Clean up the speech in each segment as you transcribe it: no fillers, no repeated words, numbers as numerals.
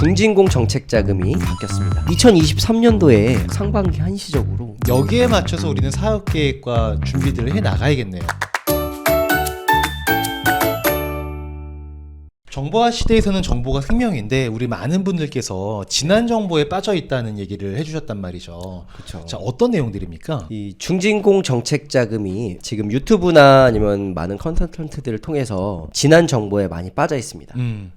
중진공 정책 자금이 바뀌었습니다. 2023년도에 상반기 한시적으로 여기에 맞춰서 우리는 사업 계획과 준비들을 해 나가야겠네요. 정보화 시대에서는 정보가 생명인데 우리 많은 분들께서 지난 정보에 빠져 있다는 얘기를 해주셨단 말이죠. 그렇죠. 자, 어떤 내용들입니까? 이 중진공 정책 자금이 지금 유튜브나 아니면 많은 컨설턴트들을 통해서 지난 정보에 많이 빠져 있습니다.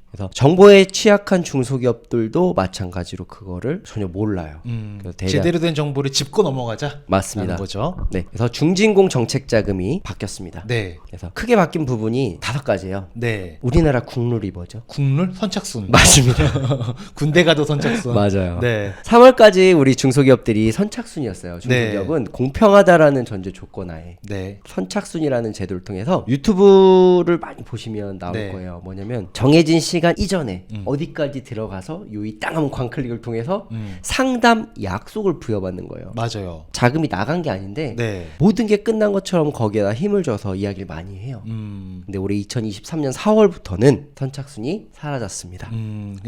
그래서 정보에 취약한 중소기업들도 마찬가지로 그거를 전혀 몰라요. 그래서 제대로 된 정보를 짚고 넘어가자. 맞습니다. 라는 거죠. 네, 그래서 중진공 정책 자금이 바뀌었습니다. 네. 그래서 크게 바뀐 부분이 5가지예요. 네. 우리나라 국룰이 뭐죠? 국룰 선착순. 맞습니다. 군대 가도 선착순. 맞아요. 네. 3월까지 우리 중소기업들이 선착순이었어요. 중소기업은 공평하다라는 전제 조건 하에 네. 선착순이라는 제도를 통해서 유튜브를 많이 보시면 나올 네. 거예요. 뭐냐면 정해진 시간 이전에 어디까지 들어가서 요이 땅 한번 광클릭을 통해서 상담 약속을 부여받는 거예요. 맞아요. 자금이 나간 게 아닌데 네. 모든 게 끝난 것처럼 거기에다 힘을 줘서 이야기를 많이 해요. 근데 올해 2023년 4월부터는 선착순이 사라졌습니다.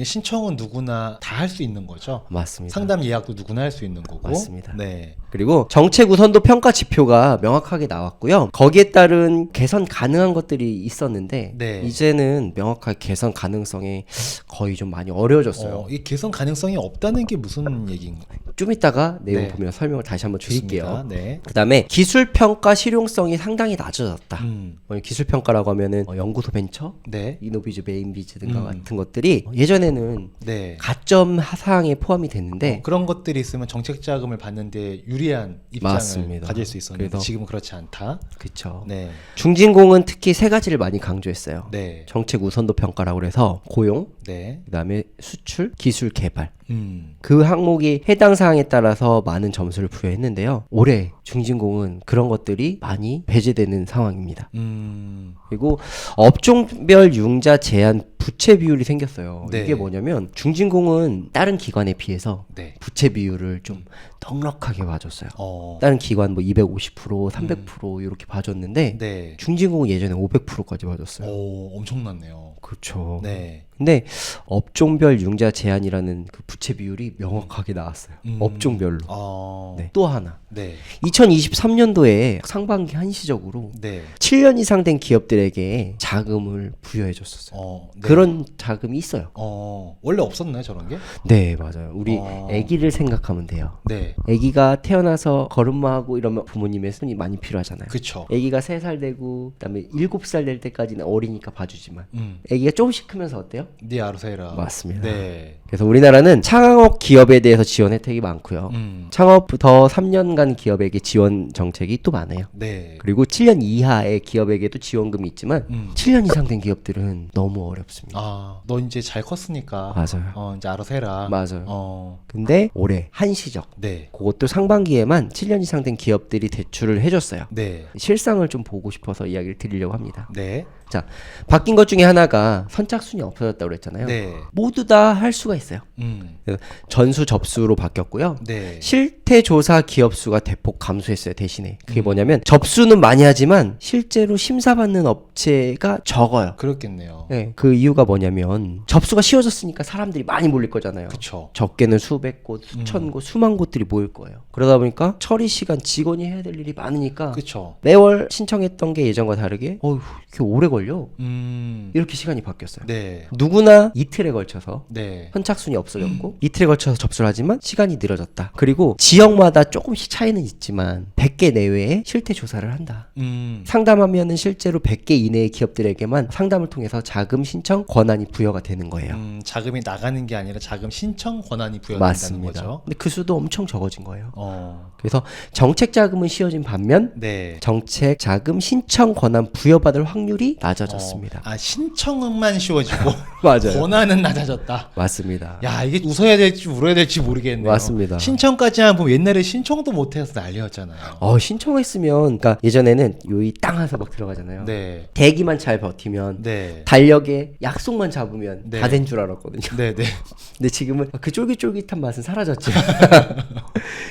신청은 누구나 다 할 수 있는 거죠. 맞습니다. 상담 예약도 누구나 할 수 있는 거고. 맞습니다. 네. 그리고 정책 우선도 평가 지표가 명확하게 나왔고요. 거기에 따른 개선 가능한 것들이 있었는데 네. 이제는 명확하게 개선 가능성이 거의 좀 많이 어려워졌어요. 이 개선 가능성이 없다는 게 무슨 얘기인가요? 좀 이따가 내용 네. 보면 설명을 다시 한번 드릴게요. 좋습니다. 네. 그 다음에 기술평가 실용성이 상당히 낮아졌다. 음. 기술평가라고 하면은 연구소 벤처, 네. 이노비즈, 메인비즈 등과 같은 것들이 예전에는 네. 가점 사항에 포함이 됐는데 그런 것들이 있으면 정책 자금을 받는데 유리한 입장을 맞습니다. 가질 수 있었는데 그래서 지금은 그렇지 않다. 그쵸. 네. 중진공은 특히 3가지를 많이 강조했어요. 네. 정책 우선도 평가라고 해서 고용, 네. 그다음에 수출, 기술 개발 음. 그 항목이 해당 사항에 따라서 많은 점수를 부여했는데요. 올해 중진공은 그런 것들이 많이 배제되는 상황입니다. 그리고 업종별 융자 제한 부채 비율이 생겼어요. 네. 이게 뭐냐면 중진공은 다른 기관에 비해서 네. 부채 비율을 좀 넉넉하게 봐줬어요. 어. 다른 기관 뭐 250%, 300% 이렇게 봐줬는데 네. 중진공은 예전에 500%까지 봐줬어요. 오, 엄청났네요. 그렇죠. 네. 근데 업종별 융자 제한이라는 그 부채 비율이 명확하게 나왔어요. 업종별로. 어. 네. 또 하나. 네. 2023년도에 상반기 한시적으로 네. 7년 이상 된 기업들에게 자금을 부여해 줬었어요. 네. 그런 자금이 있어요. 원래 없었나요, 저런 게? 네, 맞아요. 우리 아기를 생각하면 돼요. 네. 아기가 태어나서 걸음마하고 이러면 부모님의 손이 많이 필요하잖아요. 그쵸. 아기가 3살 되고 그다음에 7살 될 때까지는 어리니까 봐주지만 음. 아기가 조금씩 크면서 어때요? 네 알아서 해라. 맞습니다. 네. 그래서 우리나라는 창업 기업에 대해서 지원 혜택이 많고요. 창업부터 3년간 기업에게 지원 정책이 또 많아요. 네. 그리고 7년 이하의 기업에게도 지원금이 있지만 7년 이상 된 기업들은 너무 어렵습니다. 아, 너 이제 잘 컸으니까. 맞아요. 이제 알아서 해라. 맞아요. 근데 올해 한시적 네. 그것도 상반기에만 7년 이상 된 기업들이 대출을 해줬어요. 네. 실상을 좀 보고 싶어서 이야기를 드리려고 합니다. 네. 자, 바뀐 것 중에 하나가 선착순이 없어졌다고 그랬잖아요. 네. 모두 다 할 수가 있어요. 그래서 전수 접수로 바뀌었고요. 네. 실태 조사 기업 수가 대폭 감소했어요. 대신에 그게 뭐냐면 접수는 많이 하지만 실제로 심사받는 업체가 적어요. 그렇겠네요. 네, 그 이유가 뭐냐면 접수가 쉬워졌으니까 사람들이 많이 몰릴 거잖아요. 그쵸. 적게는 수백 곳, 수천 곳, 수만 곳들이 모일 거예요. 그러다 보니까 처리 시간 직원이 해야 될 일이 많으니까 그쵸. 매월 신청했던 게 예전과 다르게 이렇게 오래 걸려. 이렇게 시간이 바뀌었어요. 네. 누구나 이틀에 걸쳐서 네. 선착순이 없어졌고 이틀에 걸쳐서 접수를 하지만 시간이 늘어졌다. 그리고 지역마다 조금씩 차이는 있지만 100개 내외에 실태 조사를 한다. 상담하면은 실제로 100개 이내의 기업들에게만 상담을 통해서 자금 신청 권한이 부여가 되는 거예요. 자금이 나가는 게 아니라 자금 신청 권한이 부여된다는 맞습니다. 거죠. 근데 그 수도 엄청 적어진 거예요. 그래서 정책 자금은 쉬워진 반면 네. 정책 자금 신청 권한 부여받을 확률이 낮아졌습니다. 신청만 쉬워지고 맞아요. 권한은 낮아졌다. 맞습니다. 야, 이게 웃어야 될지 울어야 될지 모르겠네요. 맞습니다. 신청까지만 보면 옛날에 신청도 못해서 난리였잖아요. 신청했으면 그러니까 예전에는 요이 땅 하서 막 들어가잖아요. 네. 대기만 잘 버티면 네. 달력에 약속만 잡으면 네. 다 된 줄 알았거든요. 네, 네. 근데 지금은 그 쫄깃쫄깃한 맛은 사라졌죠.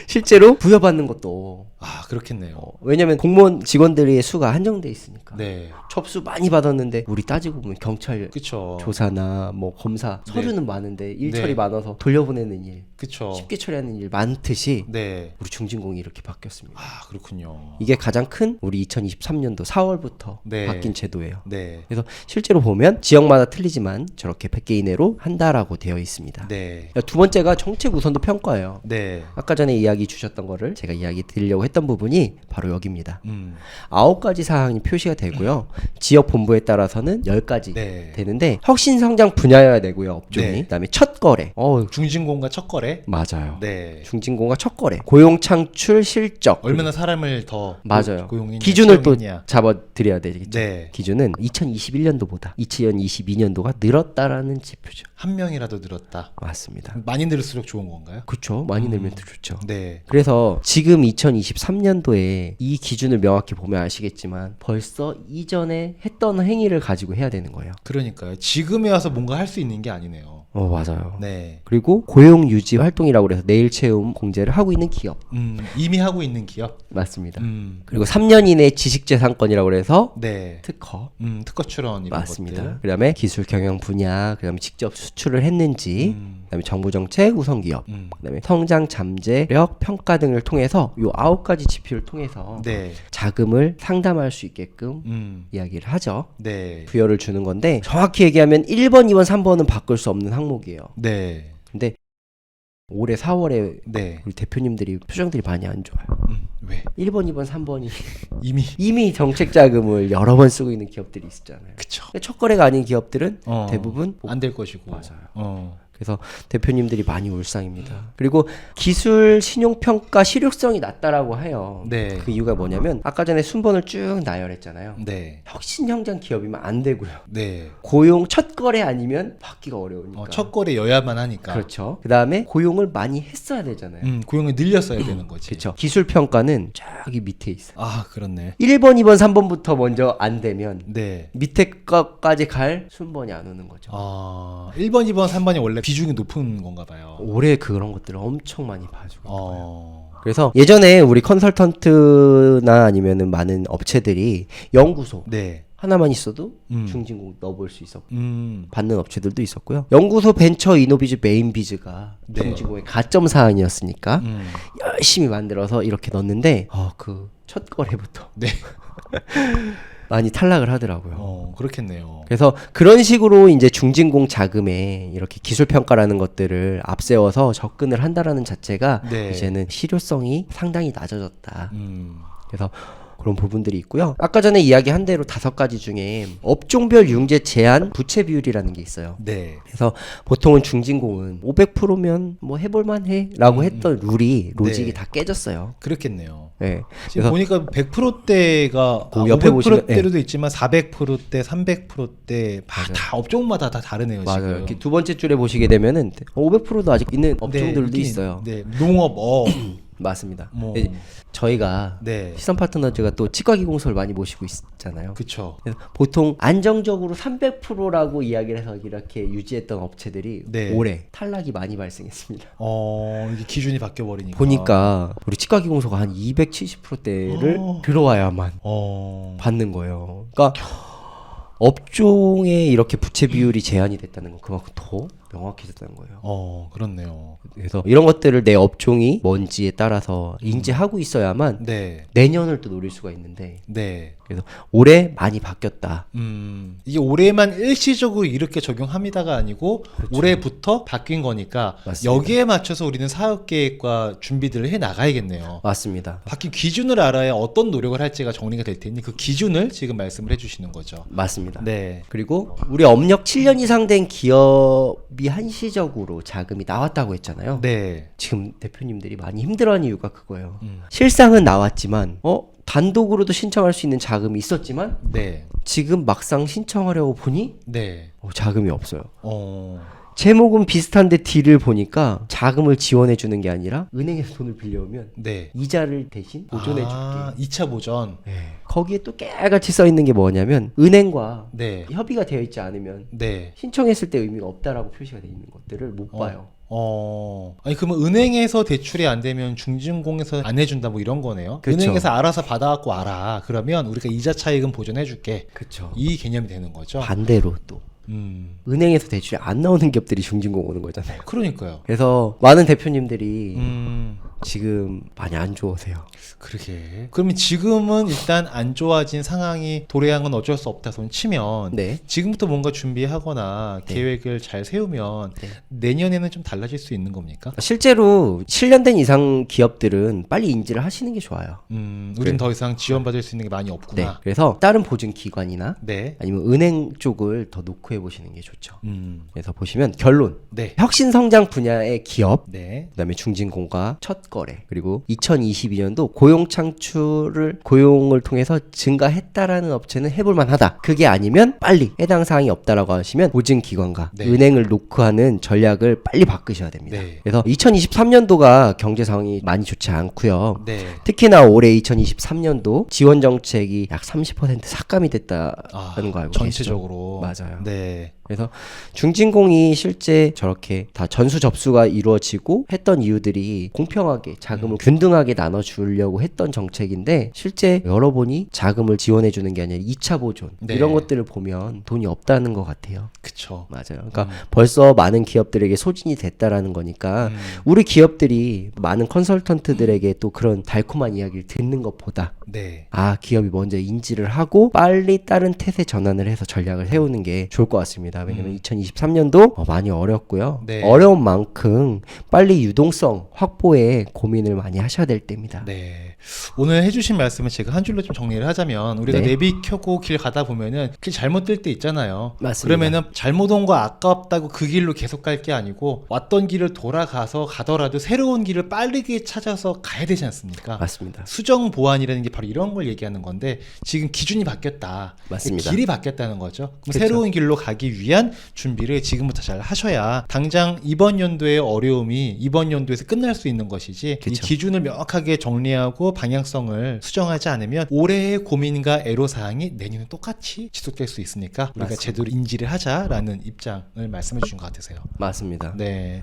실제로 부여받는 것도 아, 그렇겠네요. 왜냐면 공무원 직원들의 수가 한정돼 있으니까. 네. 접수 많이 받았는데 우리 따지고 보면 경찰 그쵸. 조사나 뭐 검사 네. 서류는 많은데 일처리 네. 많아서 돌려보내는 일, 그쵸. 쉽게 처리하는 일 많듯이 네. 우리 중진공이 이렇게 바뀌었습니다. 아, 그렇군요. 이게 가장 큰 우리 2023년도 4월부터 네. 바뀐 제도예요. 네. 그래서 실제로 보면 지역마다 틀리지만 저렇게 100개 이내로 한다라고 되어 있습니다. 네. 두 번째가 정책 우선도 평가예요. 네. 아까 전에 이야기 주셨던 거를 제가 이야기 드리려고 했던 부분이 바로 여기입니다. 9가지 사항이 표시가 되고요. 지역 본부에 따라서는 10가지 네. 되는데 혁신 성장 분야여야 되고요. 업종이. 네. 그다음에 첫 거래. 중진공과 첫 거래. 맞아요. 네. 중진공과 첫 거래. 고용 창출 실적. 얼마나 사람을 더 맞아요. 고용했냐, 기준을 또 채용했냐. 잡아 드려야 되겠죠. 네. 기준은 2021년도보다 2022년도가 늘었다라는 지표죠. 한 명이라도 늘었다. 맞습니다. 많이 늘을수록 좋은 건가요? 그렇죠. 많이 늘면 더 좋죠. 네. 그래서 지금 2023년도에 이 기준을 명확히 보면 아시겠지만 벌써 이전에 했던 행위를 가지고 해야 되는 거예요. 그러니까요. 지금에 와서 뭔가 할 수 있는 게 아니네요. 맞아요. 네. 그리고 고용 유지 활동이라고 해서 내일 채움 공제를 하고 있는 기업. 이미 하고 있는 기업. 맞습니다. 음. 그리고 3년 이내 지식재산권이라고 해서 네. 특허. 특허 출원 이런 맞습니다. 것들. 그다음에 기술 경영 분야, 그다음에 직접 수출을 했는지, 그다음에 정부 정책 우선 기업, 그다음에 성장 잠재력 평가 등을 통해서 요 9가지 지표를 통해서 네. 자금을 상담할 수 있게끔 이야기를 하죠. 네. 부여를 주는 건데 정확히 얘기하면 1번, 2번, 3번은 바꿀 수 없는 항목이에요. 네. 근데 올해 4월에 네. 우리 대표님들이 표정들이 많이 안 좋아요. 왜? 1번, 2번, 3번이 이미 정책 자금을 여러 번 쓰고 있는 기업들이 있었잖아요. 그쵸. 첫 거래가 아닌 기업들은 대부분 안 될 것이고. 맞아요. 그래서 대표님들이 많이 울상입니다. 그리고 기술 신용평가 실효성이 낮다라고 해요. 네. 그 이유가 뭐냐면 아까 전에 순번을 쭉 나열했잖아요. 네. 혁신형장 기업이면 안 되고요. 네. 고용 첫 거래 아니면 받기가 어려우니까. 첫 거래여야만 하니까. 그렇죠. 그 다음에 고용을 많이 했어야 되잖아요. 고용을 늘렸어야 되는 거지. 그렇죠. 기술 평가는 저기 밑에 있어요. 아, 그렇네. 1번, 2번, 3번부터 먼저 안 되면 네. 밑에 것까지 갈 순번이 안 오는 거죠. 1번, 2번, 3번이 원래 비중이 높은 건가 봐요. 올해 그런 것들을 엄청 많이 봐주고 있어요. 어. 그래서 예전에 우리 컨설턴트나 아니면은 많은 업체들이 연구소 네. 하나만 있어도 중진공 넣어볼 수 있었고 받는 업체들도 있었고요. 연구소 벤처 이노비즈 메인비즈가 네. 중진공의 가점 사안이었으니까 열심히 만들어서 이렇게 넣었는데 그 첫 거래부터 네. 많이 탈락을 하더라고요. 그렇겠네요. 그래서 그런 식으로 이제 중진공 자금에 이렇게 기술 평가라는 것들을 앞세워서 접근을 한다라는 자체가 네. 이제는 실효성이 상당히 낮아졌다. 그래서 그런 부분들이 있고요. 아까 전에 이야기한 대로 5가지 중에 업종별 융제 제한 부채 비율이라는 게 있어요. 네. 그래서 보통은 중진공은 500%면 뭐 해볼만해 라고 했던 로직이 네. 다 깨졌어요. 그렇겠네요. 네. 지금 보니까 100%대가 옆에 보시면 500%대로도 있지만 400%대, 300%대 다 업종마다 다 다르네요. 맞아요. 지금. 이렇게 두 번째 줄에 보시게 되면은 500%도 아직 있는 업종들도 있어요. 네, 농업, 맞습니다. 뭐. 저희가 네, 시선 파트너즈가 또 치과기공소를 많이 모시고 있잖아요. 그렇죠. 그래서 보통 안정적으로 300%라고 이야기를 해서 이렇게 유지했던 업체들이 네. 올해 탈락이 많이 발생했습니다. 이게 기준이 바뀌어 버리니까. 보니까 우리 치과기공소가 한 270%대를 들어와야만 받는 거예요. 그러니까 업종에 이렇게 부채 비율이 제한이 됐다는 건 그만큼 더 명확해졌다는 거예요. 그렇네요. 그래서 이런 것들을 내 업종이 뭔지에 따라서 인지하고 있어야만 네, 내년을 또 노릴 수가 있는데 네. 그래서 올해 많이 바뀌었다. 이게 올해만 일시적으로 이렇게 적용합니다가 아니고 올해부터 바뀐 거니까 맞습니다. 여기에 맞춰서 우리는 사업 계획과 준비들을 해 나가야겠네요. 맞습니다. 바뀐 기준을 알아야 어떤 노력을 할지가 정리가 될 테니 그 기준을 지금 말씀을 해주시는 거죠. 맞습니다. 네, 그리고 우리 업력 7년 이상 된 기업이 한시적으로 자금이 나왔다고 했잖아요. 네, 지금 대표님들이 많이 힘들어하는 이유가 그거예요. 실상은 나왔지만 단독으로도 신청할 수 있는 자금이 있었지만 네, 지금 막상 신청하려고 보니 네. 자금이 없어요. 제목은 비슷한데 딜을 보니까 자금을 지원해 주는 게 아니라 은행에서 돈을 빌려오면 네. 이자를 대신 보존해 줄게. 2차 보전. 네. 거기에 또 깨알같이 써 있는 게 뭐냐면 은행과 네. 협의가 되어 있지 않으면 네. 신청했을 때 의미가 없다라고 표시가 되어 있는 것들을 못 봐요. 아니 그러면 은행에서 대출이 안 되면 중진공에서 안 해준다 뭐 이런 거네요. 그쵸. 은행에서 알아서 받아갖고 알아. 그러면 우리가 이자 차익은 보존해줄게. 그렇죠. 이 개념이 되는 거죠. 반대로 또 은행에서 대출이 안 나오는 기업들이 중진공 오는 거잖아요. 그러니까요. 그래서 많은 대표님들이 음. 지금 많이 안 좋으세요. 그러게. 그러면 지금은 일단 안 좋아진 상황이 도래한 건 어쩔 수 없다 손 치면 네. 지금부터 뭔가 준비하거나 네. 계획을 잘 세우면 네. 내년에는 좀 달라질 수 있는 겁니까? 실제로 7년 된 이상 기업들은 빨리 인지를 하시는 게 좋아요. 우린 더 이상 지원받을 수 있는 게 많이 네. 없구나. 그래서 다른 보증 기관이나 네. 아니면 은행 쪽을 더 놓고 해보시는 게 좋죠. 네. 그래서 보시면 결론. 네. 혁신 성장 분야의 기업, 네. 그다음에 중진공과 첫 거래, 그리고 2022년도 고용 창출을 고용을 통해서 증가했다라는 업체는 해볼 만하다. 그게 아니면 빨리 해당 사항이 없다라고 하시면 보증 기관과 네. 은행을 놓고 하는 전략을 빨리 바꾸셔야 됩니다. 네. 그래서 2023년도가 경제 상황이 많이 좋지 않고요. 네. 특히나 올해 2023년도 지원 정책이 약 30% 삭감이 됐다는 거 알고 전체적으로. 계시죠? 맞아요. 네. 그래서 중진공이 실제 저렇게 다 전수 접수가 이루어지고 했던 이유들이 공평하게 자금을 균등하게 나눠주려고 했던 정책인데 실제 열어보니 자금을 지원해주는 게 아니라 2차 보존 네. 이런 것들을 보면 돈이 없다는 것 같아요. 그쵸. 맞아요. 그러니까 벌써 많은 기업들에게 소진이 됐다라는 거니까 우리 기업들이 많은 컨설턴트들에게 또 그런 달콤한 이야기를 듣는 것보다 네. 기업이 먼저 인지를 하고 빨리 다른 태세 전환을 해서 전략을 세우는 게 좋을 것 같습니다. 왜냐면 2023년도 많이 어렵고요. 네. 어려운 만큼 빨리 유동성 확보에 고민을 많이 하셔야 될 때입니다. 네. 오늘 해주신 말씀을 제가 한 줄로 좀 정리를 하자면 우리가 네. 내비 켜고 길 가다 보면은 길 잘못 들 때 있잖아요. 맞습니다. 그러면은 잘못 온 거 아깝다고 그 길로 계속 갈 게 아니고 왔던 길을 돌아가서 가더라도 새로운 길을 빠르게 찾아서 가야 되지 않습니까? 맞습니다. 수정 보완이라는 게 바로 이런 걸 얘기하는 건데 지금 기준이 바뀌었다. 맞습니다. 길이 바뀌었다는 거죠. 그럼 그쵸. 새로운 길로 가기 위한 준비를 지금부터 잘 하셔야 당장 이번 연도의 어려움이 이번 연도에서 끝날 수 있는 것이지 이 그쵸. 기준을 명확하게 정리하고 방향성을 수정하지 않으면 올해의 고민과 애로사항이 내년에 똑같이 지속될 수 있으니까 우리가 맞습니다. 제대로 인지를 하자라는 입장을 말씀해 주신 것 같으세요. 맞습니다. 네.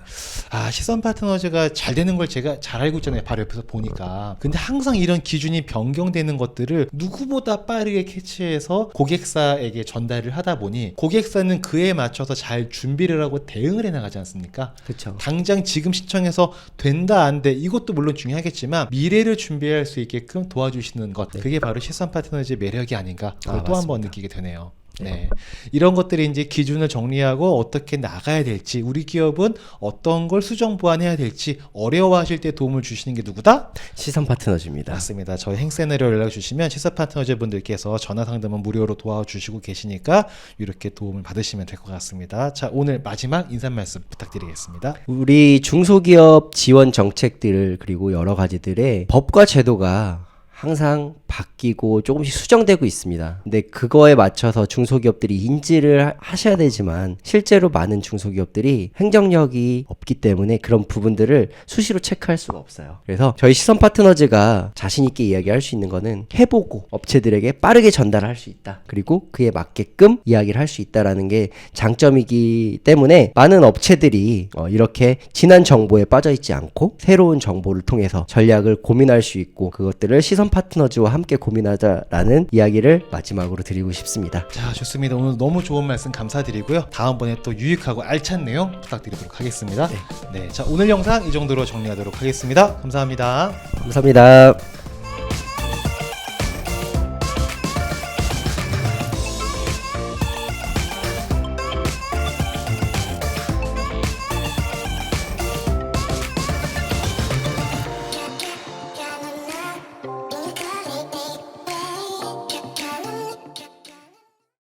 시선 파트너즈가 잘 되는 걸 제가 잘 알고 있잖아요. 바로 옆에서 보니까. 근데 항상 이런 기준이 변경되는 것들을 누구보다 빠르게 캐치해서 고객사에게 전달을 하다 보니 고객사는 그에 맞춰서 잘 준비를 하고 대응을 해 나가지 않습니까? 그렇죠. 당장 지금 신청해서 된다 안 돼 이것도 물론 중요하겠지만 미래를 준비할 수 있게끔 도와주시는 것 그게 바로 시선 파트너즈의 매력이 아닌가 그걸 또 한 번 느끼게 되네요. 네. 이런 것들이 이제 기준을 정리하고 어떻게 나가야 될지 우리 기업은 어떤 걸 수정 보완해야 될지 어려워하실 때 도움을 주시는 게 누구다? 시선 파트너즈입니다. 맞습니다. 저희 행센으로 연락 주시면 시선 파트너즈 분들께서 전화 상담은 무료로 도와주시고 계시니까 이렇게 도움을 받으시면 될 것 같습니다. 자, 오늘 마지막 인사 말씀 부탁드리겠습니다. 우리 중소기업 지원 정책들 그리고 여러 가지들의 법과 제도가 항상 바뀌고 조금씩 수정되고 있습니다. 근데 그거에 맞춰서 중소기업들이 인지를 하셔야 되지만 실제로 많은 중소기업들이 행정력이 없기 때문에 그런 부분들을 수시로 체크할 수가 없어요. 그래서 저희 시선 파트너즈가 자신 있게 이야기할 수 있는 거는 해보고 업체들에게 빠르게 전달할 수 있다. 그리고 그에 맞게끔 이야기를 할 수 있다라는 게 장점이기 때문에 많은 업체들이 이렇게 지난 정보에 빠져있지 않고 새로운 정보를 통해서 전략을 고민할 수 있고 그것들을 시선 파트너즈와 함께 고민하자라는 이야기를 마지막으로 드리고 싶습니다. 자, 좋습니다. 오늘 너무 좋은 말씀 감사드리고요. 다음번에 또 유익하고 알찬 내용 부탁드리도록 하겠습니다. 네. 자, 오늘 영상 이 정도로 정리하도록 하겠습니다. 감사합니다. 감사합니다.